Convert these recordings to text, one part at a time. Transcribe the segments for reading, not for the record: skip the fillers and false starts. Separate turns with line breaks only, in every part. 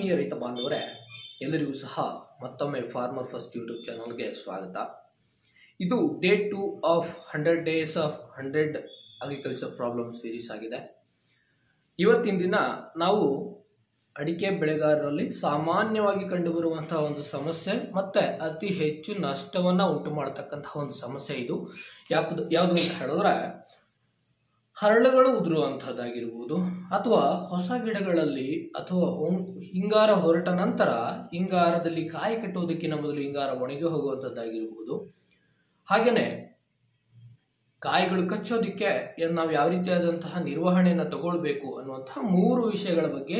ಆತ್ಮೀಯ ರೈತ ಬಾಂಧವರೇ, ಎಲ್ಲರಿಗೂ ಸಹ ಮತ್ತೊಮ್ಮೆ ಫಾರ್ಮರ್ ಫಸ್ಟ್ ಯೂಟ್ಯೂಬ್ ಚಾನಲ್ಗೆ ಸ್ವಾಗತ. ಇದು day 2 of 100 days of 100 agriculture problem series ಆಗಿದೆ. ಇವತ್ತಿನ ದಿನ ನಾವು ಅಡಿಕೆ ಬೆಳೆಗಾರರಲ್ಲಿ ಸಾಮಾನ್ಯವಾಗಿ ಕಂಡುಬರುವಂತಹ ಒಂದು ಸಮಸ್ಯೆ ಮತ್ತೆ ಅತಿ ಹೆಚ್ಚು ನಷ್ಟವನ್ನ ಉಂಟು ಮಾಡತಕ್ಕಂತಹ ಒಂದು ಸಮಸ್ಯೆ ಇದು ಯಾವುದು ಅಂತ ಹೇಳಿದ್ರೆ ಹರಳುಗಳು ಉದುರುವಂತಹದ್ದಾಗಿರ್ಬೋದು, ಅಥವಾ ಹೊಸ ಗಿಡಗಳಲ್ಲಿ ಅಥವಾ ಹಿಂಗಾರ ಹೊರಟ ನಂತರ ಹಿಂಗಾರದಲ್ಲಿ ಕಾಯಿ ಕಟ್ಟುವುದಕ್ಕಿಂತ ಮೊದಲು ಹಿಂಗಾರ ಒಣಗಿ ಹೋಗುವಂತದ್ದಾಗಿರ್ಬೋದು. ಹಾಗೇನೆ ಕಾಯಿಗಳು ಕಚ್ಚೋದಿಕ್ಕೆ ನಾವು ಯಾವ ರೀತಿಯಾದಂತಹ ನಿರ್ವಹಣೆಯನ್ನು ತಗೊಳ್ಬೇಕು ಅನ್ನುವಂತಹ 3 ವಿಷಯಗಳ ಬಗ್ಗೆ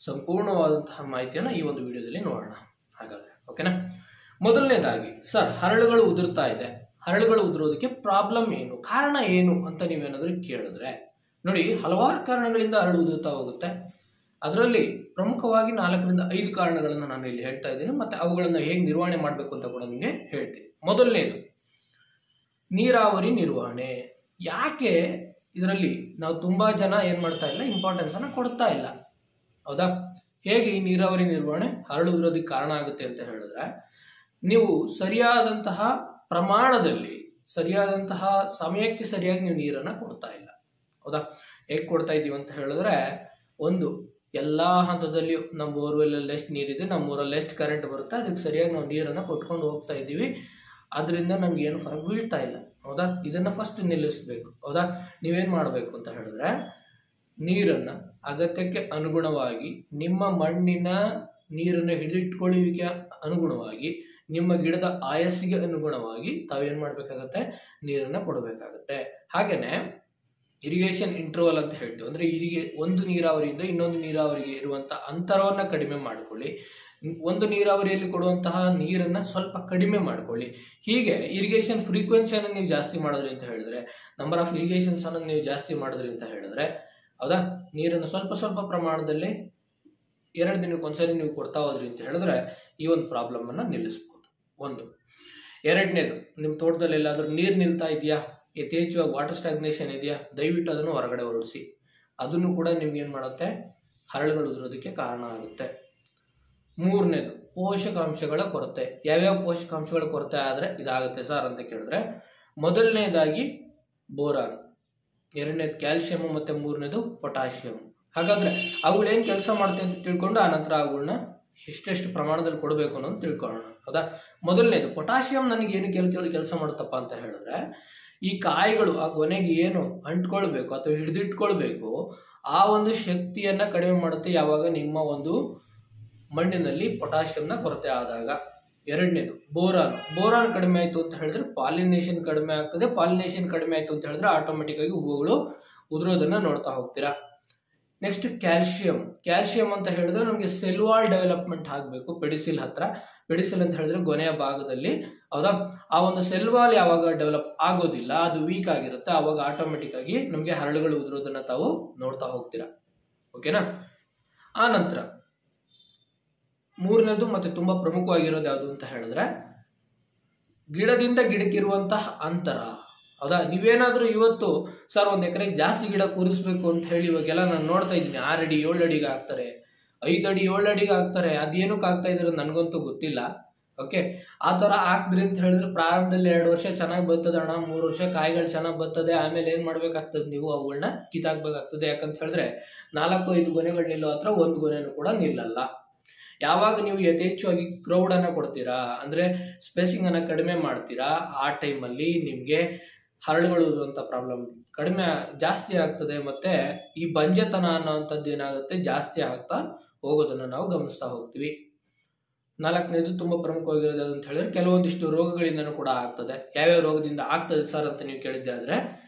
ಸಂಪೂರ್ಣವಾದಂತಹ ಮಾಹಿತಿಯನ್ನು ಈ ಒಂದು ವಿಡಿಯೋದಲ್ಲಿ ನೋಡೋಣ. ಹಾಗಾದ್ರೆ ಓಕೆನಾ. ಮೊದಲನೇದಾಗಿ, ಸರ್ ಹರಳುಗಳು ಉದುರ್ತಾ ಇದೆ, ಹರಳುಗಳು ಉದುರೋದಕ್ಕೆ ಪ್ರಾಬ್ಲಮ್ ಏನು, ಕಾರಣ ಏನು ಅಂತ ನೀವೇನಾದ್ರೂ ಕೇಳಿದ್ರೆ, ನೋಡಿ ಹಲವಾರು ಕಾರಣಗಳಿಂದ ಹರಳು ಉದುರ್ತಾ ಹೋಗುತ್ತೆ. ಅದರಲ್ಲಿ ಪ್ರಮುಖವಾಗಿ 4 ರಿಂದ 5 ಕಾರಣಗಳನ್ನ ನಾನು ಇಲ್ಲಿ ಹೇಳ್ತಾ ಇದ್ದೀನಿ, ಮತ್ತೆ ಅವುಗಳನ್ನ ಹೇಗೆ ನಿರ್ವಹಣೆ ಮಾಡಬೇಕು ಅಂತ ಕೂಡ ನಿಮಗೆ ಹೇಳ್ತೀನಿ. ಮೊದಲನೇದು ನೀರಾವರಿ ನಿರ್ವಹಣೆ. ಯಾಕೆ ಇದರಲ್ಲಿ ನಾವು ತುಂಬಾ ಜನ ಏನ್ ಮಾಡ್ತಾ ಇಲ್ಲ, ಇಂಪಾರ್ಟೆನ್ಸ್ ಅನ್ನ ಕೊಡ್ತಾ ಇಲ್ಲ, ಹೌದಾ? ಹೇಗೆ ಈ ನೀರಾವರಿ ನಿರ್ವಹಣೆ ಹರಳು ಉದುರೋದಕ್ಕೆ ಕಾರಣ ಆಗುತ್ತೆ ಅಂತ ಹೇಳಿದ್ರೆ, ನೀವು ಸರಿಯಾದಂತಹ ಪ್ರಮಾಣದಲ್ಲಿ ಸರಿಯಾದಂತಹ ಸಮಯಕ್ಕೆ ಸರಿಯಾಗಿ ನೀವು ನೀರನ್ನ ಕೊಡ್ತಾ ಇಲ್ಲ, ಹೌದಾ? ಹೇಗೆ ಕೊಡ್ತಾ ಇದೀವಿ ಅಂತ ಹೇಳಿದ್ರೆ, ಒಂದು ಎಲ್ಲಾ ಹಂತದಲ್ಲಿ ನಮ್ಮ ಬೋರ್ವೆಲ್ ಅಲ್ಲಿ ಎಷ್ಟು ನೀರಿದೆ, ನಮ್ಮ ಊರಲ್ಲಿ ಎಷ್ಟು ಕರೆಂಟ್ ಬರುತ್ತೆ, ಅದಕ್ಕೆ ಸರಿಯಾಗಿ ನಾವು ನೀರನ್ನ ಕೊಟ್ಕೊಂಡು ಹೋಗ್ತಾ ಇದ್ದೀವಿ. ಅದರಿಂದ ನಮ್ಗೆ ಏನು ಫರಕ್ ಬೀಳ್ತಾ ಇಲ್ಲ, ಹೌದಾ? ಇದನ್ನ ಫಸ್ಟ್ ನಿಲ್ಲಿಸ್ಬೇಕು, ಹೌದಾ? ನೀವೇನ್ ಮಾಡ್ಬೇಕು ಅಂತ ಹೇಳಿದ್ರೆ, ನೀರನ್ನ ಅಗತ್ಯಕ್ಕೆ ಅನುಗುಣವಾಗಿ, ನಿಮ್ಮ ಮಣ್ಣಿನ ನೀರನ್ನು ಹಿಡಿದಿಟ್ಕೊಳ್ಳುವಿಕೆ ಅನುಗುಣವಾಗಿ, ನಿಮ್ಮ ಗಿಡದ ಆಯಸ್ಸಿಗೆ ಅನುಗುಣವಾಗಿ ತಾವೇನ್ ಮಾಡ್ಬೇಕಾಗತ್ತೆ, ನೀರನ್ನ ಕೊಡಬೇಕಾಗತ್ತೆ. ಹಾಗೇನೆ ಇರಿಗೇಷನ್ ಇಂಟರ್ವಲ್ ಅಂತ ಹೇಳ್ತೀವಿ. ಅಂದ್ರೆ ಒಂದು ನೀರಾವರಿಯಿಂದ ಇನ್ನೊಂದು ನೀರಾವರಿಗೆ ಇರುವಂತಹ ಅಂತರವನ್ನ ಕಡಿಮೆ ಮಾಡ್ಕೊಳ್ಳಿ. ಒಂದು ನೀರಾವರಿಯಲ್ಲಿ ಕೊಡುವಂತಹ ನೀರನ್ನ ಸ್ವಲ್ಪ ಕಡಿಮೆ ಮಾಡ್ಕೊಳ್ಳಿ. ಹೀಗೆ ಇರಿಗೇಷನ್ ಫ್ರೀಕ್ವೆನ್ಸಿಯನ್ನು ನೀವು ಜಾಸ್ತಿ ಮಾಡಿದ್ರಿ ಅಂತ ಹೇಳಿದ್ರೆ, ನಂಬರ್ ಆಫ್ ಇರಿಗೇಷನ್ಸ್ ಅನ್ನು ನೀವು ಜಾಸ್ತಿ ಮಾಡಿದ್ರಿ ಅಂತ ಹೇಳಿದ್ರೆ, ಹೌದಾ, ನೀರನ್ನು ಸ್ವಲ್ಪ ಸ್ವಲ್ಪ ಪ್ರಮಾಣದಲ್ಲಿ 2 ದಿನಕ್ಕೊಂದ್ಸರಿ ನೀವು ಕೊಡ್ತಾ ಹೋದ್ರಿ ಅಂತ ಹೇಳಿದ್ರೆ ಈ ಒಂದು ಪ್ರಾಬ್ಲಮ್ ಅನ್ನ ನಿಲ್ಲಿಸಬಹುದು. ಒಂದು. ಎರಡನೇದು, ನಿಮ್ ತೋಟದಲ್ಲಿ ಎಲ್ಲಾದ್ರೂ ನೀರು ನಿಲ್ತಾ ಇದೆಯಾ, ಯಥೇಚ್ಛವಾಗಿ ವಾಟರ್ ಸ್ಟಾಗ್ನೇಷನ್ ಇದೆಯಾ, ದಯವಿಟ್ಟು ಅದನ್ನು ಹೊರಗಡೆ ಹೊರಡಿಸಿ. ಅದನ್ನು ಕೂಡ ನಿಮ್ಗೆ ಏನ್ ಮಾಡುತ್ತೆ, ಹರಳುಗಳು ಉದುರೋದಕ್ಕೆ ಕಾರಣ ಆಗುತ್ತೆ. ಮೂರನೇದು, ಪೋಷಕಾಂಶಗಳ ಕೊರತೆ. ಯಾವ್ಯಾವ ಪೋಷಕಾಂಶಗಳ ಕೊರತೆ ಆದ್ರೆ ಇದಾಗುತ್ತೆ ಸರ್ ಅಂತ ಕೇಳಿದ್ರೆ, ಮೊದಲನೇದಾಗಿ ಬೋರಾನ್, ಎರಡನೇದು ಕ್ಯಾಲ್ಸಿಯಂ, ಮತ್ತೆ ಮೂರನೇದು ಪೊಟ್ಯಾಷಿಯಂ. ಹಾಗಾದ್ರೆ ಅವುಗಳು ಏನ್ ಕೆಲಸ ಮಾಡುತ್ತೆ ಅಂತ ತಿಳ್ಕೊಂಡು ಆನಂತರ ಅವುಗಳನ್ನ ಎಷ್ಟೆಷ್ಟು ಪ್ರಮಾಣದಲ್ಲಿ ಕೊಡಬೇಕು ಅನ್ನೋದು ತಿಳ್ಕೊಳ್ಳೋಣ, ಹೌದಾ? ಮೊದಲನೇದು ಪೊಟ್ಯಾಷಿಯಂ ನನಗೆ ಏನು ಕೆಲಸ ಮಾಡುತ್ತಪ್ಪ ಅಂತ ಹೇಳಿದ್ರೆ, ಈ ಕಾಯಿಗಳು ಆ ಕೊನೆಗೆ ಏನು ಅಂಟ್ಕೊಳ್ಬೇಕು ಅಥವಾ ಹಿಡಿದಿಟ್ಕೊಳ್ಬೇಕು ಆ ಒಂದು ಶಕ್ತಿಯನ್ನ ಕಡಿಮೆ ಮಾಡುತ್ತೆ ಯಾವಾಗ ನಿಮ್ಮ ಒಂದು ಮಣ್ಣಿನಲ್ಲಿ ಪೊಟ್ಯಾಷಿಯಂನ ಕೊರತೆ ಆದಾಗ. ಎರಡನೇದು ಬೋರಾನ್ ಕಡಿಮೆ ಆಯ್ತು ಅಂತ ಹೇಳಿದ್ರೆ ಪಾಲಿನೇಷನ್ ಕಡಿಮೆ ಆಗ್ತದೆ. ಪಾಲಿನೇಷನ್ ಕಡಿಮೆ ಆಯ್ತು ಅಂತ ಹೇಳಿದ್ರೆ ಆಟೋಮೆಟಿಕ್ ಆಗಿ ಹೂವುಗಳು ಉದುರೋದನ್ನ ನೋಡ್ತಾ ಹೋಗ್ತೀರಾ. ನೆಕ್ಸ್ಟ್ ಕ್ಯಾಲ್ಸಿಯಂ ಅಂತ ಹೇಳಿದ್ರೆ ನಮಗೆ ಸೆಲ್ ವಾಲ್ ಡೆವಲಪ್ಮೆಂಟ್ ಆಗಬೇಕು ಪೆಡಿಸಿಲ್ ಹತ್ರ. ಪೆಡಿಸಿಲ್ ಅಂತ ಹೇಳಿದ್ರೆ ಕೊನೆಯ ಭಾಗದಲ್ಲಿ, ಹೌದಾ? ಆ ಒಂದು ಸೆಲ್ ವಾಲ್ ಯಾವಾಗ ಡೆವಲಪ್ ಆಗೋದಿಲ್ಲ, ಅದು ವೀಕ್ ಆಗಿರುತ್ತೆ, ಆವಾಗ ಆಟೋಮೆಟಿಕ್ ಆಗಿ ನಮಗೆ ಹರಳುಗಳು ಉದುರೋದನ್ನ ತಾವು ನೋಡ್ತಾ ಹೋಗ್ತೀರಾ. ಓಕೆನಾ? ಆ ನಂತರ ಮೂರನೇದು ಮತ್ತೆ ತುಂಬಾ ಪ್ರಮುಖವಾಗಿರೋದು ಯಾವುದು ಅಂತ ಹೇಳಿದ್ರೆ, ಗಿಡದಿಂದ ಗಿಡಕ್ಕಿರುವಂತಹ ಅಂತರ, ಹೌದಾ? ನೀವೇನಾದ್ರೂ ಇವತ್ತು ಸರ್ 1 ಎಕರೆಗೆ ಜಾಸ್ತಿ ಗಿಡ ಕೂರಿಸ್ಬೇಕು ಅಂತ ಹೇಳಿ ಇವಾಗೆಲ್ಲ ನಾನು ನೋಡ್ತಾ ಇದ್ದೀನಿ, 6 ಅಡಿ 7 ಅಡಿಗೆ ಹಾಕ್ತಾರೆ, 5 ಅಡಿ 7 ಅಡಿಗೆ ಹಾಕ್ತಾರೆ. ಅದೇನಕ್ಕೆ ಆಗ್ತಾ ಇದ್ರೆ ನನ್ಗಂತೂ ಗೊತ್ತಿಲ್ಲ. ಓಕೆ, ಆ ತರ ಹಾಕ್ದ್ರಿ ಅಂತ ಹೇಳಿದ್ರೆ ಪ್ರಾರಂಭದಲ್ಲಿ 2 ವರ್ಷ ಚೆನ್ನಾಗಿ ಬರ್ತದೆ ಅಣ್ಣ, 3 ವರ್ಷ ಕಾಯಿಗಳು ಚೆನ್ನಾಗಿ ಬರ್ತದೆ, ಆಮೇಲೆ ಏನ್ ಮಾಡ್ಬೇಕಾಗ್ತದೆ, ನೀವು ಅವುಗಳನ್ನ ಕಿತ್ತಾಕ್ಬೇಕಾಗ್ತದೆ. ಯಾಕಂತ ಹೇಳಿದ್ರೆ 4-5 ಗೊನೆಗಳು ನಿಲ್ಲೋ ಹತ್ರ 1 ಗೊನೆನೂ ಕೂಡ ನಿಲ್ಲಲ್ಲ. ಯಾವಾಗ ನೀವು ಯಥೇಚ್ಛವಾಗಿ ಕ್ರೌಡ್ ಅನ್ನ ಕೊಡ್ತೀರಾ, ಅಂದ್ರೆ ಸ್ಪೇಸಿಂಗ್ ಅನ್ನ ಕಡಿಮೆ ಮಾಡ್ತೀರಾ, ಆ ಟೈಮಲ್ಲಿ ನಿಮ್ಗೆ ಹರಳುಗಳು ಇರುವಂತ ಪ್ರಾಬ್ಲಮ್ ಜಾಸ್ತಿ ಆಗ್ತದೆ. ಮತ್ತೆ ಈ ಬಂಜೆತನ ಅನ್ನೋಂಥದ್ದು ಏನಾಗುತ್ತೆ, ಜಾಸ್ತಿ ಆಗ್ತಾ ಹೋಗೋದನ್ನ ನಾವು ಗಮನಿಸ್ತಾ ಹೋಗ್ತೀವಿ. 4ನೇದು ತುಂಬಾ ಪ್ರಮುಖವಾಗಿರೋದು ಅಂತ ಹೇಳಿದ್ರೆ, ಕೆಲವೊಂದಿಷ್ಟು ರೋಗಗಳಿಂದನೂ ಕೂಡ ಆಗ್ತದೆ. ಯಾವ್ಯಾವ ರೋಗದಿಂದ ಆಗ್ತದೆ ಸರ್ ಅಂತ ನೀವು ಕೇಳಿದ್ದೆ ಆದ್ರೆ,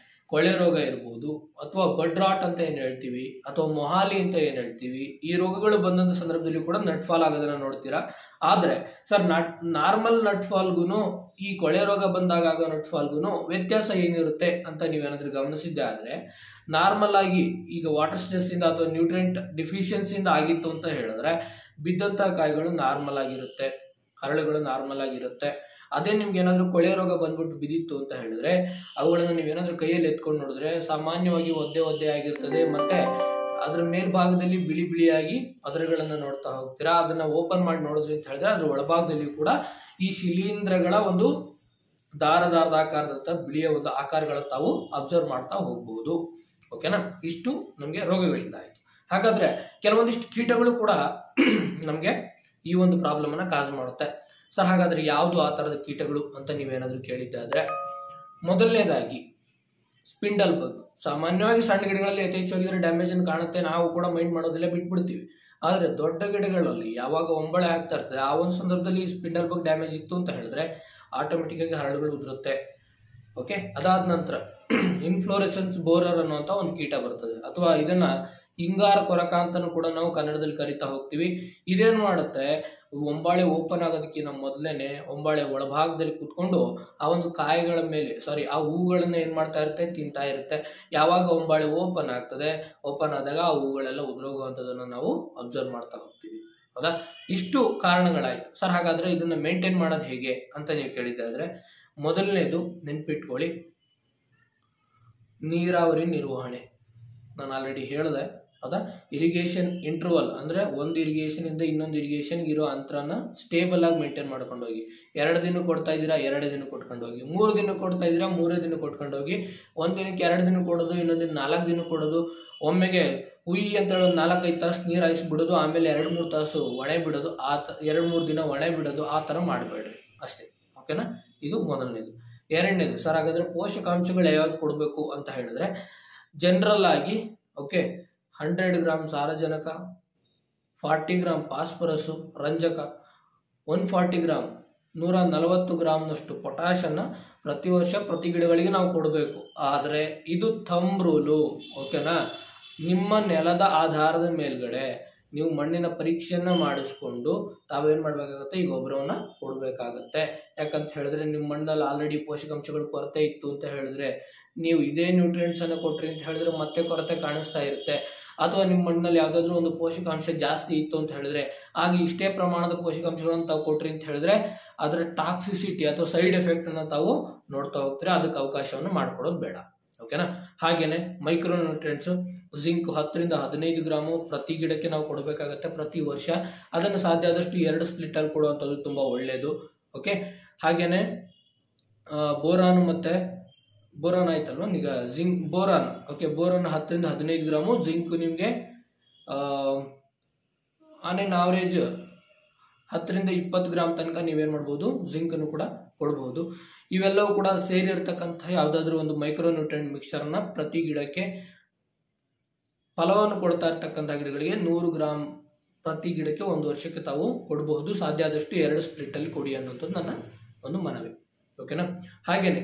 ಕೊಳೆ ರೋಗ ಇರ್ಬೋದು, ಅಥವಾ ಬಡ್ ರಾಟ್ ಅಂತ ಏನ್ ಹೇಳ್ತೀವಿ, ಅಥವಾ ಮೊಹಾಲಿ ಅಂತ ಏನ್ ಹೇಳ್ತೀವಿ. ಈ ರೋಗಗಳು ಬಂದಂತ ಸಂದರ್ಭದಲ್ಲಿ ಕೂಡ ನಟ್ ಫಾಲ್ ಆಗೋದನ್ನ ನೋಡ್ತೀರಾ. ಆದ್ರೆ ಸರ್ ನಾರ್ಮಲ್ ನಟ್ ಫಾಲ್ಗುನು ಈ ಕೊಳೆ ರೋಗ ಬಂದಾಗ ಆಗೋ ನಟ್ ಫಾಲ್ಗುನು ವ್ಯತ್ಯಾಸ ಏನಿರುತ್ತೆ ಅಂತ ನೀವೇನಾದ್ರೂ ಗಮನಿಸಿದ್ದೆ ಆದ್ರೆ, ನಾರ್ಮಲ್ ಆಗಿ ಈಗ ವಾಟರ್ ಸ್ಟ್ರೆಸ್ ಇಂದ ಅಥವಾ ನ್ಯೂಟ್ರಿಯೆಂಟ್ ಡಿಫಿಷಿಯನ್ಸಿಯಿಂದ ಆಗಿತ್ತು ಅಂತ ಹೇಳಿದ್ರೆ ಬಿದ್ದಂತಹ ಕಾಯಿಗಳು ನಾರ್ಮಲ್ ಆಗಿರುತ್ತೆ, ಹರಳುಗಳು ನಾರ್ಮಲ್ ಆಗಿರುತ್ತೆ. ಅದೇ ನಿಮ್ಗೆ ಏನಾದ್ರು ಕೊಳೆ ರೋಗ ಬಂದ್ಬಿಟ್ಟು ಬಿದ್ದಿತ್ತು ಅಂತ ಹೇಳಿದ್ರೆ ಅವುಗಳನ್ನ ನೀವೇನಾದ್ರೂ ಕೈಯಲ್ಲಿ ಎತ್ಕೊಂಡು ನೋಡಿದ್ರೆ ಸಾಮಾನ್ಯವಾಗಿ ಒದ್ದೆ ಆಗಿರ್ತದೆ. ಮತ್ತೆ ಅದ್ರ ಮೇಲ್ಭಾಗದಲ್ಲಿ ಬಿಳಿ ಬಿಳಿಯಾಗಿ ಪದರಗಳನ್ನ ನೋಡ್ತಾ ಹೋಗ್ತೀರಾ. ಅದನ್ನ ಓಪನ್ ಮಾಡಿ ನೋಡಿದ್ರಿ ಅಂತ ಹೇಳಿದ್ರೆ ಅದ್ರ ಒಳಭಾಗದಲ್ಲಿ ಕೂಡ ಈ ಶಿಲೀಂಧ್ರಗಳ ಒಂದು ದಾರದ ಆಕಾರದಂತ ಬಿಳಿಯ ಒಂದು ಆಕಾರಗಳ ತಾವು ಅಬ್ಸರ್ವ್ ಮಾಡ್ತಾ ಹೋಗ್ಬಹುದು. ಓಕೆನಾ, ಇಷ್ಟು ನಮ್ಗೆ ರೋಗಗಳಿಂದ ಆಯ್ತು. ಹಾಗಾದ್ರೆ ಕೆಲವೊಂದಿಷ್ಟು ಕೀಟಗಳು ಕೂಡ ನಮ್ಗೆ ಈ ಒಂದು ಪ್ರಾಬ್ಲಮ್ ಅನ್ನ ಕಾಸ್ ಮಾಡುತ್ತೆ. ಸರ್ ಹಾಗಾದ್ರೆ ಯಾವುದು ಆ ತರದ ಕೀಟಗಳು ಅಂತ ನೀವೇನಾದ್ರೂ ಕೇಳಿದ್ದಾದ್ರೆ, ಮೊದಲನೇದಾಗಿ ಸ್ಪಿಂಡಲ್ ಬಗ್. ಸಾಮಾನ್ಯವಾಗಿ ಸಣ್ಣ ಗಿಡಗಳಲ್ಲಿ ಯಥೇಚ್ಛವಾಗಿದ್ರೆ ಡ್ಯಾಮೇಜ್ ಅನ್ನು ಕಾಣುತ್ತೆ, ನಾವು ಕೂಡ ಮೈಂಡ್ ಮಾಡೋದಿಲ್ಲ, ಬಿಟ್ಬಿಡ್ತೀವಿ. ಆದ್ರೆ ದೊಡ್ಡ ಗಿಡಗಳಲ್ಲಿ ಯಾವಾಗ ಒಂಬಳೆ ಆಗ್ತಾ ಇರ್ತದೆ ಆ ಒಂದು ಸಂದರ್ಭದಲ್ಲಿ ಸ್ಪಿಂಡಲ್ ಬಗ್ ಡ್ಯಾಮೇಜ್ ಇತ್ತು ಅಂತ ಹೇಳಿದ್ರೆ ಆಟೋಮೆಟಿಕ್ ಆಗಿ ಹರಳುಗಳು ಉದುರುತ್ತೆ. ಓಕೆ, ಅದಾದ ನಂತರ ಇನ್ಫ್ಲೋರೆಸೆನ್ಸ್ ಬೋರರ್ ಅನ್ನುವಂತ ಒಂದು ಕೀಟ ಬರ್ತದೆ, ಅಥವಾ ಇದನ್ನ ಹಿಂಗಾರ ಕೊರಕ ಅಂತಾನು ಕೂಡ ನಾವು ಕನ್ನಡದಲ್ಲಿ ಕರಿತಾ ಹೋಗ್ತೀವಿ. ಇದೇನ್ ಮಾಡುತ್ತೆ, ಒಂಬಾಳೆ ಓಪನ್ ಆಗೋದಕ್ಕಿಂತ ಮೊದಲೇನೆ ಒಂಬಾಳೆ ಒಳಭಾಗದಲ್ಲಿ ಕೂತ್ಕೊಂಡು ಆ ಒಂದು ಕಾಯಿಗಳ ಮೇಲೆ ಆ ಹೂಗಳನ್ನ ಏನ್ ಮಾಡ್ತಾ ಇರುತ್ತೆ, ತಿಂತಾ ಇರುತ್ತೆ. ಯಾವಾಗ ಒಂಬಾಳೆ ಓಪನ್ ಆಗ್ತದೆ, ಓಪನ್ ಆದಾಗ ಆ ಹೂಗಳೆಲ್ಲ ಉದುರೋಗುವಂಥದ್ದನ್ನು ನಾವು ಅಬ್ಸರ್ವ್ ಮಾಡ್ತಾ ಹೋಗ್ತೀವಿ. ಹೌದಾ, ಇಷ್ಟು ಕಾರಣಗಳಾಯ್ತು. ಸರ್ ಹಾಗಾದ್ರೆ ಇದನ್ನ ಮೇಂಟೈನ್ ಮಾಡೋದು ಹೇಗೆ ಅಂತ ನೀವು ಕೇಳಿದ್ದಾದ್ರೆ, ಮೊದಲನೇದು ನೆನ್ಪಿಟ್ಕೊಳ್ಳಿ, ನೀರಾವರಿ ನಿರ್ವಹಣೆ. ನಾನು ಆಲ್ರೆಡಿ ಹೇಳಿದೆ. ಹೌದಾ, ಇರಿಗೇಷನ್ ಇಂಟರ್ವಲ್ ಅಂದ್ರೆ ಒಂದು ಇರಿಗೇಷನ್ ಇಂದ ಇನ್ನೊಂದು ಇರಿಗೇಷನ್ ಇರೋ ಅಂತರನ ಸ್ಟೇಬಲ್ ಆಗಿ ಮೇಂಟೈನ್ ಮಾಡ್ಕೊಂಡು ಹೋಗಿ. 2 ದಿನ ಕೊಡ್ತಾ ಇದ್ದೀರಾ, 2 ದಿನ ಕೊಟ್ಕೊಂಡು ಹೋಗಿ. 3 ದಿನ ಕೊಡ್ತಾ ಇದ್ದೀರಾ, 3 ದಿನ ಕೊಟ್ಕೊಂಡು ಹೋಗಿ. ಒಂದ್ ದಿನಕ್ಕೆ 2 ದಿನ ಕೊಡೋದು, ಇನ್ನೊಂದ್ ದಿನ 4 ದಿನ ಕೊಡೋದು. ಒಮ್ಮೆಗೆ ಉಯಿ ಅಂತ ಹೇಳಿ 4-5 ತಾಸು ನೀರು ಹಾಯಿಸಿ ಬಿಡೋದು, ಆಮೇಲೆ 2-3 ತಾಸು ಒಣೆ ಬಿಡೋದು, 2-3 ದಿನ ಒಣೆ ಬಿಡೋದು. ಆ ತರ ಮಾಡಬೇಡ್ರಿ ಅಷ್ಟೇ. ಓಕೆನಾ, ಇದು ಮೊದಲನೇದು. ಎರಡನೇದು, ಸರ್ ಹಾಗಾದ್ರೆ ಪೋಷಕಾಂಶಗಳು ಯಾವ್ದು ಕೊಡಬೇಕು ಅಂತ ಹೇಳಿದ್ರೆ, ಜನರಲ್ ಆಗಿ 100 ಗ್ರಾಮ್ ಸಾರಜನಕ, 40 ಗ್ರಾಮ್ ಫಾಸ್ಫರಸ್ ರಂಜಕ, 140 ಗ್ರಾಮ್ 140 ಗ್ರಾಮ್ನಷ್ಟು ಪೊಟ್ಯಾಷ್ ಅನ್ನ ಪ್ರತಿ ವರ್ಷ ಪ್ರತಿ ಗಿಡಗಳಿಗೆ ನಾವು ಕೊಡಬೇಕು. ಆದ್ರೆ ಇದು ಥಂಬ್ ರೂಲು. ಓಕೆನಾ, ನಿಮ್ಮ ನೆಲದ ಆಧಾರದ ಮೇಲ್ಗಡೆ ನೀವು ಮಣ್ಣಿನ ಪರೀಕ್ಷೆಯನ್ನ ಮಾಡಿಸ್ಕೊಂಡು ತಾವೇನ್ ಮಾಡ್ಬೇಕಾಗತ್ತೆ, ಈ ಗೊಬ್ಬರವನ್ನ ಕೊಡ್ಬೇಕಾಗತ್ತೆ. ಯಾಕಂತ ಹೇಳಿದ್ರೆ ನಿಮ್ಮ ಮಣ್ಣಲ್ಲಿ ಆಲ್ರೆಡಿ ಪೋಷಕಾಂಶಗಳ ಕೊರತೆ ಇತ್ತು ಅಂತ ಹೇಳಿದ್ರೆ, ನೀವು ಇದೇ ನ್ಯೂಟ್ರಿಯೆಂಟ್ಸ್ ಅನ್ನ ಕೊಟ್ರಿ ಅಂತ ಹೇಳಿದ್ರೆ ಮತ್ತೆ ಕೊರತೆ ಕಾಣಿಸ್ತಾ ಇರುತ್ತೆ. ಅಥವಾ ನಿಮ್ಮ ಮಣ್ಣಲ್ಲಿ ಯಾವ್ದಾದ್ರು ಒಂದು ಪೋಷಕಾಂಶ ಜಾಸ್ತಿ ಇತ್ತು ಅಂತ ಹೇಳಿದ್ರೆ, ಆಗ ಇಷ್ಟೇ ಪ್ರಮಾಣದ ಪೋಷಕಾಂಶಗಳನ್ನು ತಾವು ಕೊಟ್ರಿ ಅಂತ ಹೇಳಿದ್ರೆ ಅದರ ಟಾಕ್ಸಿಸಿಟಿ ಅಥವಾ ಸೈಡ್ ಎಫೆಕ್ಟ್ ಅನ್ನ ತಾವು ನೋಡ್ತಾ ಹೋಗ್ತೀರಾ. ಅದಕ್ಕೆ ಅವಕಾಶವನ್ನು ಮಾಡ್ಕೊಡೋದು ಬೇಡ. ಓಕೆನಾ, ಹಾಗೇನೆ ಮೈಕ್ರೋ ನ್ಯೂಟ್ರಿಯೆಂಟ್ಸ್, ಜಿಂಕ್ 10ರಿಂದ 15 ಗ್ರಾಮು ಪ್ರತಿ ಗಿಡಕ್ಕೆ ನಾವು ಕೊಡಬೇಕಾಗತ್ತೆ ಪ್ರತಿ ವರ್ಷ. ಅದನ್ನು ಸಾಧ್ಯ ಆದಷ್ಟು 2 ಸ್ಪ್ಲಿಟ್ ಅಲ್ಲಿ ಕೊಡುವಂಥದ್ದು ತುಂಬಾ ಒಳ್ಳೆಯದು. ಓಕೆ, ಹಾಗೇನೆ ಬೋರಾನ್ ಆಯ್ತಲ್ವ, ಈಗ ಜಿಂಕ್ ಬೋರಾನ್. ಬೋರಾನ್ 10ರಿಂದ 15 ಗ್ರಾಮು, ಜಿಂಕ್ ನಿಮ್ಗೆ ಆನ್ ಎನ್ ಆವರೇಜ್ 10ರಿಂದ 20 ಗ್ರಾಮ್ ತನಕ ನೀವೇನ್ ಮಾಡ್ಬೋದು, ಜಿಂಕ್ ಅನ್ನು ಕೂಡ ಕೊಡಬಹುದು. ಇವೆಲ್ಲವೂ ಕೂಡ ಸೇರಿರ್ತಕ್ಕಂಥ ಯಾವ್ದಾದ್ರು ಒಂದು ಮೈಕ್ರೋ ನ್ಯೂಟ್ರಿಯೆಂಟ್ ಮಿಕ್ಸ್ಚರ್ ಅನ್ನ ಪ್ರತಿ ಗಿಡಕ್ಕೆ, ಫಲವನ್ನು ಕೊಡ್ತಾ ಇರ್ತಕ್ಕಂಥ ಗಿಡಗಳಿಗೆ 100 ಗ್ರಾಮ್ ಪ್ರತಿ ಗಿಡಕ್ಕೆ 1 ವರ್ಷಕ್ಕೆ ತಾವು ಕೊಡಬಹುದು. ಸಾಧ್ಯ ಆದಷ್ಟು 2 ಸ್ಪ್ಲಿಟ್ ಅಲ್ಲಿ ಕೊಡಿ ಅನ್ನೋದು ನನ್ನ ಒಂದು ಮನವಿ. ಓಕೆನಾ, ಹಾಗೇನೆ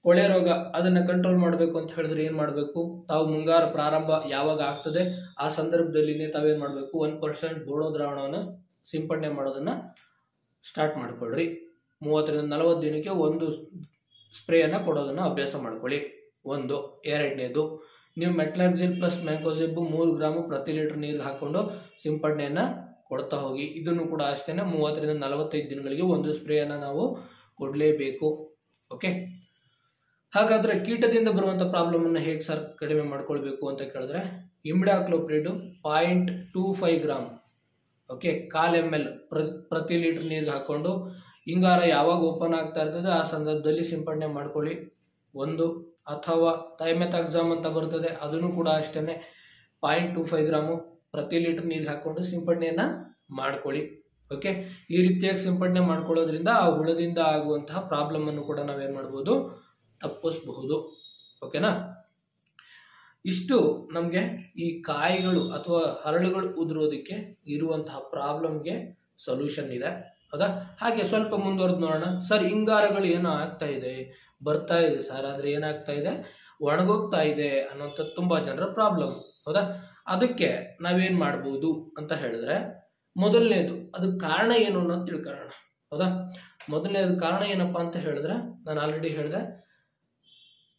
ಕೊಳೆ ರೋಗ ಅದನ್ನ ಕಂಟ್ರೋಲ್ ಮಾಡಬೇಕು ಅಂತ ಹೇಳಿದ್ರೆ ಏನ್ ಮಾಡಬೇಕು, ತಾವು ಮುಂಗಾರು ಪ್ರಾರಂಭ ಯಾವಾಗ ಆಗ್ತದೆ ಆ ಸಂದರ್ಭದಲ್ಲಿ ತಾವೇನ್ ಮಾಡಬೇಕು, 1% ಬೋಡೋ ದ್ರಾವಣವನ್ನು ಸಿಂಪಡಣೆ ಮಾಡೋದನ್ನ ಸ್ಟಾರ್ಟ್ ಮಾಡ್ಕೊಳ್ರಿ. 30ರಿಂದ 40 ದಿನಕ್ಕೆ ಒಂದು ಸ್ಪ್ರೇಯನ್ನ ಕೊಡೋದನ್ನ ಅಭ್ಯಾಸ ಮಾಡ್ಕೊಳ್ಳಿ. ಒಂದು. ಎರಡನೇದು, ನೀವು ಮೆಟ್ಲಾಕ್ಸಿಲ್ ಪ್ಲಸ್ ಮ್ಯಾಂಕೋಸೆಬ್ 3 ಗ್ರಾಮ್ ಪ್ರತಿ ಲೀಟರ್ ನೀರಿಗೆ ಹಾಕೊಂಡು ಸಿಂಪಡಣೆಯನ್ನ ಕೊಡ್ತಾ ಹೋಗಿ. ಇದನ್ನು ಕೂಡ ಅಷ್ಟೇನೆ 30ರಿಂದ 45 ದಿನಗಳಿಗೆ ಒಂದು ಸ್ಪ್ರೇಯನ್ನ ನಾವು ಕೊಡ್ಲೇಬೇಕು. ಓಕೆ, ಹಾಗಾದ್ರೆ ಕೀಟದಿಂದ ಬರುವಂತ ಪ್ರಾಬ್ಲಮ್ ಅನ್ನ ಹೇಗೆ ಸರ್ ಕಡಿಮೆ ಮಾಡ್ಕೊಳ್ಬೇಕು ಅಂತ ಕೇಳಿದ್ರೆ, ಇಮಿಡಾಕ್ಲೋಪ್ರಿಡ್ 0.25 ಗ್ರಾಮ್ 1/4 ml ಪ್ರತಿ ಲೀಟರ್ ನೀರಿಗೆ ಹಾಕೊಂಡು ಹಿಂಗಾರ ಯಾವಾಗ ಓಪನ್ ಆಗ್ತಾ ಇರ್ತದೆ ಆ ಸಂದರ್ಭದಲ್ಲಿ ಸಿಂಪಡಣೆ ಮಾಡ್ಕೊಳ್ಳಿ. ಒಂದು. ಅಥವಾ ಥೈಮೆಥಾಕ್ಸಾಮ್ ಅಂತ ಬರ್ತದೆ, ಅದನ್ನು ಕೂಡ ಅಷ್ಟೇನೆ 0.25 ಗ್ರಾಮು ಪ್ರತಿ ಲೀಟರ್ ನೀರಿಗೆ ಹಾಕೊಂಡು ಸಿಂಪಡಣೆಯನ್ನ ಮಾಡ್ಕೊಳ್ಳಿ. ಓಕೆ, ಈ ರೀತಿಯಾಗಿ ಸಿಂಪಡಣೆ ಮಾಡ್ಕೊಳ್ಳೋದ್ರಿಂದ ಆ ಹುಳದಿಂದ ಆಗುವಂತಹ ಪ್ರಾಬ್ಲಮ್ ಅನ್ನು ಕೂಡ ನಾವೇನ್ ಮಾಡ್ಬೋದು, ತಪ್ಪಿಸಬಹುದು. ಓಕೆನಾ, ಇಷ್ಟು ನಮ್ಗೆ ಈ ಕಾಯಿಗಳು ಅಥವಾ ಹರಳುಗಳು ಉದುರೋದಕ್ಕೆ ಇರುವಂತಹ ಪ್ರಾಬ್ಲಮ್ಗೆ ಸೊಲ್ಯೂಷನ್ ಇದೆ. ಹೌದಾ, ಹಾಗೆ ಸ್ವಲ್ಪ ಮುಂದುವರೆದು ನೋಡೋಣ. ಸರ್ ಹಿಂಗಾರಗಳು ಏನೋ ಆಗ್ತಾ ಇದೆ, ಬರ್ತಾ ಇದೆ ಸರ್, ಆದ್ರೆ ಏನಾಗ್ತಾ ಇದೆ, ಒಣಗೋಗ್ತಾ ಇದೆ ಅನ್ನೋಂಥ ತುಂಬಾ ಜನರ ಪ್ರಾಬ್ಲಮ್. ಹೌದಾ, ಅದಕ್ಕೆ ನಾವೇನ್ ಮಾಡ್ಬೋದು ಅಂತ ಹೇಳಿದ್ರೆ, ಮೊದಲನೇದು ಅದಕ್ಕೆ ಕಾರಣ ಏನು ಅನ್ನೋದು ತಿಳ್ಕೊಳ್ಳೋಣ. ಹೌದಾ, ಮೊದಲನೇದು ಕಾರಣ ಏನಪ್ಪಾ ಅಂತ ಹೇಳಿದ್ರೆ, ನಾನು ಆಲ್ರೆಡಿ ಹೇಳಿದೆ,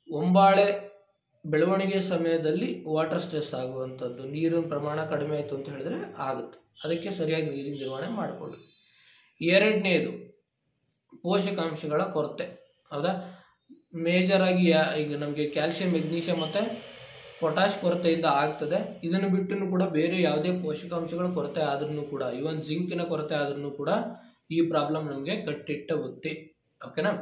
ಒಂಬಾಳೆ ಬೆಳವಣಿಗೆ ಸಮಯದಲ್ಲಿ ವಾಟರ್ ಸ್ಟ್ರೆಸ್ ಆಗುವಂಥದ್ದು, ನೀರಿನ ಪ್ರಮಾಣ ಕಡಿಮೆ ಆಯಿತು ಅಂತ ಹೇಳಿದ್ರೆ ಆಗುತ್ತೆ. ಅದಕ್ಕೆ ಸರಿಯಾಗಿ ನೀರಿನ ನಿರ್ವಹಣೆ ಮಾಡಿಕೊಳ್ಳಿ. ಎರಡನೇದು ಪೋಷಕಾಂಶಗಳ ಕೊರತೆ. ಹೌದಾ, ಮೇಜರ್ ಆಗಿ ಈಗ ನಮಗೆ ಕ್ಯಾಲ್ಸಿಯಂ, ಮೆಗ್ನೀಷಿಯಂ ಮತ್ತೆ ಪೊಟ್ಯಾಶ್ ಕೊರತೆಯಿಂದ ಆಗ್ತದೆ. ಇದನ್ನು ಬಿಟ್ಟು ಕೂಡ ಬೇರೆ ಯಾವುದೇ ಪೋಷಕಾಂಶಗಳ ಕೊರತೆ ಆದ್ರೂ ಕೂಡ, ಇವನ್ ಜಿಂಕಿನ ಕೊರತೆ ಆದ್ರೂ ಕೂಡ ಈ ಪ್ರಾಬ್ಲಮ್ ನಮಗೆ ಕಟ್ಟಿಟ್ಟ ಬುತ್ತಿ. ಓಕೆನಾ.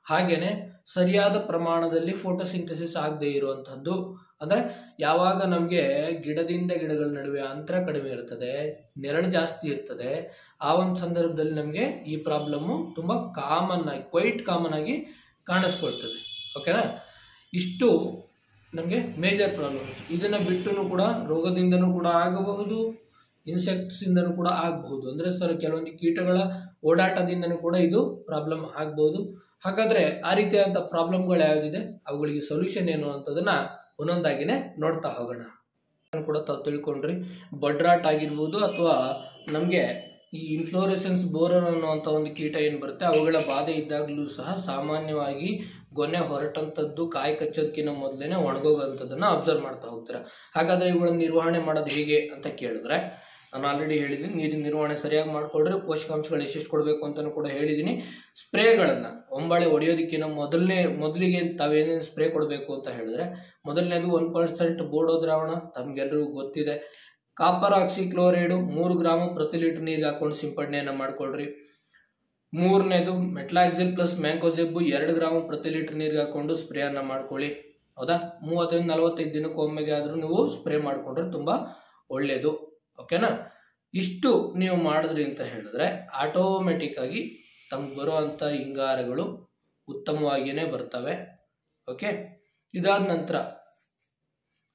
ಹಾಗೇನೆ ಸರಿಯಾದ ಪ್ರಮಾಣದಲ್ಲಿ ಫೋಟೋಸಿಂಥಸಿಸ್ ಆಗದೆ ಇರುವಂತಹದ್ದು, ಅಂದ್ರೆ ಯಾವಾಗ ನಮಗೆ ಗಿಡದಿಂದ ಗಿಡಗಳ ನಡುವೆ ಅಂತರ ಕಡಿಮೆ ಇರ್ತದೆ, ನೆರಳು ಜಾಸ್ತಿ ಇರ್ತದೆ, ಆ ಒಂದು ಸಂದರ್ಭದಲ್ಲಿ ನಮಗೆ ಈ ಪ್ರಾಬ್ಲಮ್ಮು ತುಂಬಾ ಕ್ವೈಟ್ ಕಾಮನ್ ಆಗಿ ಕಾಣಿಸ್ಕೊಳ್ತದೆ. ಓಕೆನಾ. ಇಷ್ಟು ನಮಗೆ ಮೇಜರ್ ಪ್ರಾಬ್ಲಮ್ಸ್. ಇದನ್ನ ಬಿಟ್ಟು ಕೂಡ ರೋಗದಿಂದನೂ ಕೂಡ ಆಗಬಹುದು, ಇನ್ಸೆಕ್ಟ್ಸ್ ಇಂದನೂ ಕೂಡ ಆಗಬಹುದು. ಅಂದ್ರೆ ಕೆಲವೊಂದು ಕೀಟಗಳ ಓಡಾಟದಿಂದನೂ ಕೂಡ ಇದು ಪ್ರಾಬ್ಲಮ್ ಆಗಬಹುದು. ಹಾಗಾದ್ರೆ ಆ ರೀತಿಯಾದಂಥ ಪ್ರಾಬ್ಲಮ್ಗಳು ಯಾವುದಿದೆ, ಅವುಗಳಿಗೆ ಸೊಲ್ಯೂಷನ್ ಏನು ಅಂತದನ್ನ ಒಂದೊಂದಾಗಿನೇ ನೋಡ್ತಾ ಹೋಗೋಣ. ಕೂಡ ತಾವು ತಿಳ್ಕೊಂಡ್ರಿ, ಬಡ್ರಾಟ್ ಆಗಿರ್ಬೋದು ಅಥವಾ ನಮಗೆ ಈ ಇನ್ಫ್ಲೋರೆಸೆನ್ಸ್ ಬೋರರ್ ಅನ್ನುವಂಥ ಒಂದು ಕೀಟ ಏನು ಬರುತ್ತೆ, ಅವುಗಳ ಬಾಧೆ ಇದ್ದಾಗಲೂ ಸಹ ಸಾಮಾನ್ಯವಾಗಿ ಗೊನೆ ಹೊರಟಂಥದ್ದು ಕಾಯಿ ಕಚ್ಚೋದಕ್ಕಿಂತ ಮೊದಲೇನೆ ಒಣಗೋಗಂಥದ್ದನ್ನ ಅಬ್ಸರ್ವ್ ಮಾಡ್ತಾ ಹೋಗ್ತೀರಾ. ಹಾಗಾದ್ರೆ ಇವುಗಳನ್ನು ನಿರ್ವಹಣೆ ಮಾಡೋದು ಹೇಗೆ ಅಂತ ಕೇಳಿದ್ರೆ, ನಾನು ಆಲ್ರೆಡಿ ಹೇಳಿದ್ದೀನಿ, ನೀರಿನ ನಿರ್ವಹಣೆ ಸರಿಯಾಗಿ ಮಾಡ್ಕೊಳ್ರಿ, ಪೋಷಕಾಂಶಗಳು ಎಷ್ಟೆಷ್ಟು ಕೊಡಬೇಕು ಅಂತಲೂ ಕೂಡ ಹೇಳಿದ್ದೀನಿ. ಸ್ಪ್ರೇಗಳನ್ನ ಒಂಬಳೆ ಹೊಡೆಯೋದಕ್ಕಿಂತ ಮೊದಲಿಗೆ ತಾವೇನೇನು ಸ್ಪ್ರೇ ಕೊಡಬೇಕು ಅಂತ ಹೇಳಿದ್ರೆ, ಮೊದಲನೇದು 1% ಬೋಡೋ ದ್ರಾವಣ, ತಮ್ಗೆಲ್ರಿಗೂ ಗೊತ್ತಿದೆ. ಕಾಪರ್ ಆಕ್ಸಿಕ್ಲೋರೈಡ್ 3 ಗ್ರಾಮ್ ಪ್ರತಿ ಲೀಟರ್ ನೀರಿಗೆ ಹಾಕೊಂಡು ಸಿಂಪಡಣೆಯನ್ನ ಮಾಡ್ಕೊಳ್ರಿ. ಮೂರನೇದು ಮೆಟ್ಲಾಕ್ಸಿಲ್ ಪ್ಲಸ್ ಮ್ಯಾಂಕೋಸೆಬ್ 2 ಗ್ರಾಮ್ ಪ್ರತಿ ಲೀಟರ್ ನೀರಿಗೆ ಹಾಕೊಂಡು ಸ್ಪ್ರೇ ಅನ್ನ ಮಾಡ್ಕೊಳ್ಳಿ. ಹೌದಾ. 30-45 ದಿನಕ್ಕೊಮ್ಮೆಗೆ ಆದ್ರೂ ನೀವು ಸ್ಪ್ರೇ ಮಾಡ್ಕೊಂಡ್ರೆ ತುಂಬಾ ಒಳ್ಳೇದು. ಓಕೆನಾ. ಇಷ್ಟು ನೀವು ಮಾಡಿದ್ರಿ ಅಂತ ಹೇಳಿದ್ರೆ ಆಟೋಮೆಟಿಕ್ ಆಗಿ ತಮ್ಗೆ ಬರುವಂತ ಹಿಂಗಾರಗಳು ಉತ್ತಮವಾಗಿಯೇ ಬರ್ತವೆ. ಓಕೆ. ಇದಾದ ನಂತರ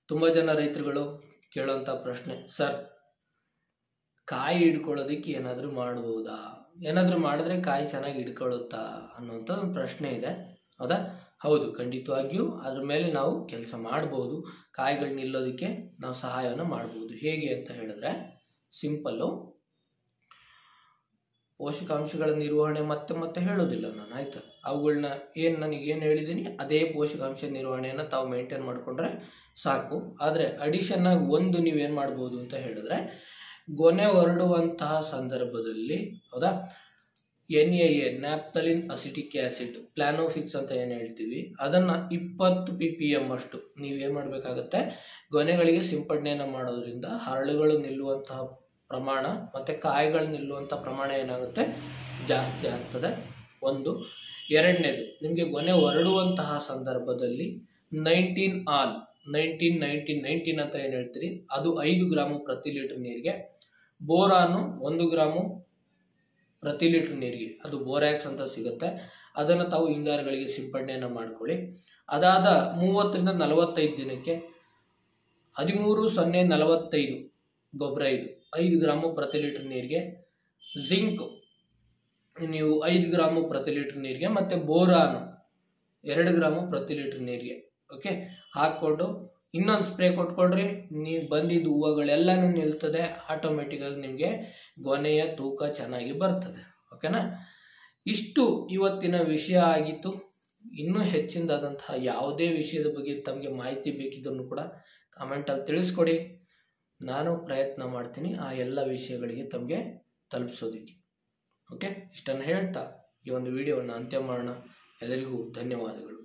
ತುಂಬಾ ಜನ ರೈತರುಗಳು ಕೇಳುವಂತ ಪ್ರಶ್ನೆ, ಸರ್ ಕಾಯಿ ಹಿಡ್ಕೊಳ್ಳೋದಿಕ್ಕೆ ಏನಾದರೂ ಮಾಡಬಹುದಾ, ಏನಾದರೂ ಮಾಡಿದ್ರೆ ಕಾಯಿ ಚೆನ್ನಾಗಿ ಹಿಡ್ಕೊಳ್ಳುತ್ತಾ ಅನ್ನೋಂಥ ಒಂದು ಪ್ರಶ್ನೆ ಇದೆ. ಹೌದಾ. ಹೌದು, ಖಂಡಿತವಾಗಿಯೂ ಅದ್ರ ಮೇಲೆ ನಾವು ಕೆಲಸ ಮಾಡಬಹುದು. ಕಾಯಿಗಳು ನಿಲ್ಲೋದಕ್ಕೆ ನಾವು ಸಹಾಯವನ್ನು ಮಾಡಬಹುದು. ಹೇಗೆ ಅಂತ ಹೇಳಿದ್ರೆ ಸಿಂಪಲ್ಲು, ಪೋಷಕಾಂಶಗಳ ನಿರ್ವಹಣೆ ಮತ್ತೆ ಹೇಳೋದಿಲ್ಲ ನಾನು, ಆಯ್ತಾ. ಅವುಗಳನ್ನ ನನಗೇನು ಹೇಳಿದ್ದೀನಿ ಅದೇ ಪೋಷಕಾಂಶ ನಿರ್ವಹಣೆಯನ್ನು ತಾವು ಮೇಂಟೈನ್ ಮಾಡಿಕೊಂಡ್ರೆ ಸಾಕು. ಆದರೆ ಅಡಿಷನ್ ಆಗಿ ಒಂದು ನೀವೇನು ಮಾಡ್ಬೋದು ಅಂತ ಹೇಳಿದ್ರೆ, ಗೊನೆ ಹೊರಡುವಂತಹ ಸಂದರ್ಭದಲ್ಲಿ, ಹೌದಾ, NaA ನ್ಯಾಪ್ಥಲಿನ್ ಅಸಿಟಿಕ್ ಆಸಿಡ್ ಪ್ಲಾನೋಫಿಕ್ಸ್ ಅಂತ ಏನು ಹೇಳ್ತೀವಿ, ಅದನ್ನ 20 ppm ಅಷ್ಟು ನೀವೇನ್ ಮಾಡಬೇಕಾಗತ್ತೆ, ಗೊನೆಗಳಿಗೆ ಸಿಂಪಡಣೆಯನ್ನು ಮಾಡೋದ್ರಿಂದ ಹರಳುಗಳು ನಿಲ್ಲುವಂತಹ ಪ್ರಮಾಣ ಮತ್ತೆ ಕಾಯಿಗಳು ನಿಲ್ಲುವಂತಹ ಪ್ರಮಾಣ ಏನಾಗುತ್ತೆ, ಜಾಸ್ತಿ ಆಗ್ತದೆ. ಒಂದು. ಎರಡನೇದು, ನಿಮಗೆ ಗೊನೆ ಹೊರಡುವಂತಹ ಸಂದರ್ಭದಲ್ಲಿ 19 ಅಂತ ಏನು ಹೇಳ್ತೀರಿ, ಅದು 5 ಗ್ರಾಮ್ ಪ್ರತಿ ಲೀಟರ್ ನೀರಿಗೆ. ಬೋರಾನು 1 ಗ್ರಾಮ್ ಪ್ರತಿ ಲೀಟರ್ ನೀರಿಗೆ, ಅದು ಬೋರ್ಯಾಕ್ಸ್ ಅಂತ ಸಿಗುತ್ತೆ. ಅದನ್ನು ತಾವು ಹಿಂಗಾರುಗಳಿಗೆ ಸಿಂಪಡಣೆಯನ್ನು ಮಾಡ್ಕೊಳ್ಳಿ. ಅದಾದ 30-45 ದಿನಕ್ಕೆ 13-0-45 ಗೊಬ್ಬರ, 5 ಗ್ರಾಮ್ ಪ್ರತಿ ಲೀಟರ್ ನೀರಿಗೆ. ಜಿಂಕ್ ನೀವು 5 ಗ್ರಾಮ್ ಪ್ರತಿ ಲೀಟರ್ ನೀರಿಗೆ, ಮತ್ತೆ ಬೋರಾನು 2 ಗ್ರಾಮ್ ಪ್ರತಿ ಲೀಟರ್ ನೀರಿಗೆ. ಓಕೆ, ಹಾಕ್ಕೊಂಡು ಇನ್ನೊಂದು ಸ್ಪ್ರೇ ಕೊಟ್ಕೊಳ್ರಿ. ನೀವು ಬಂದಿದ್ದು ಹೂವುಗಳೆಲ್ಲನೂ ನಿಲ್ತದೆ, ಆಟೋಮೆಟಿಕ್ ಆಗಿ ನಿಮಗೆ ಗೊನೆಯ ತೂಕ ಚೆನ್ನಾಗಿ ಬರ್ತದೆ. ಓಕೆನಾ. ಇಷ್ಟು ಇವತ್ತಿನ ವಿಷಯ ಆಗಿತ್ತು. ಇನ್ನೂ ಹೆಚ್ಚಿನದಾದಂತಹ ಯಾವುದೇ ವಿಷಯದ ಬಗ್ಗೆ ತಮಗೆ ಮಾಹಿತಿ ಬೇಕಿದ್ದನ್ನು ಕೂಡ ಕಾಮೆಂಟಲ್ಲಿ ತಿಳಿಸ್ಕೊಡಿ. ನಾನು ಪ್ರಯತ್ನ ಮಾಡ್ತೀನಿ ಆ ಎಲ್ಲ ವಿಷಯಗಳಿಗೆ ತಮಗೆ ತಲುಪಿಸೋದಕ್ಕೆ. ಓಕೆ, ಇಷ್ಟನ್ನು ಹೇಳ್ತಾ ಈ ಒಂದು ವಿಡಿಯೋವನ್ನು ಅಂತ್ಯ ಮಾಡೋಣ. ಎಲ್ಲರಿಗೂ ಧನ್ಯವಾದಗಳು.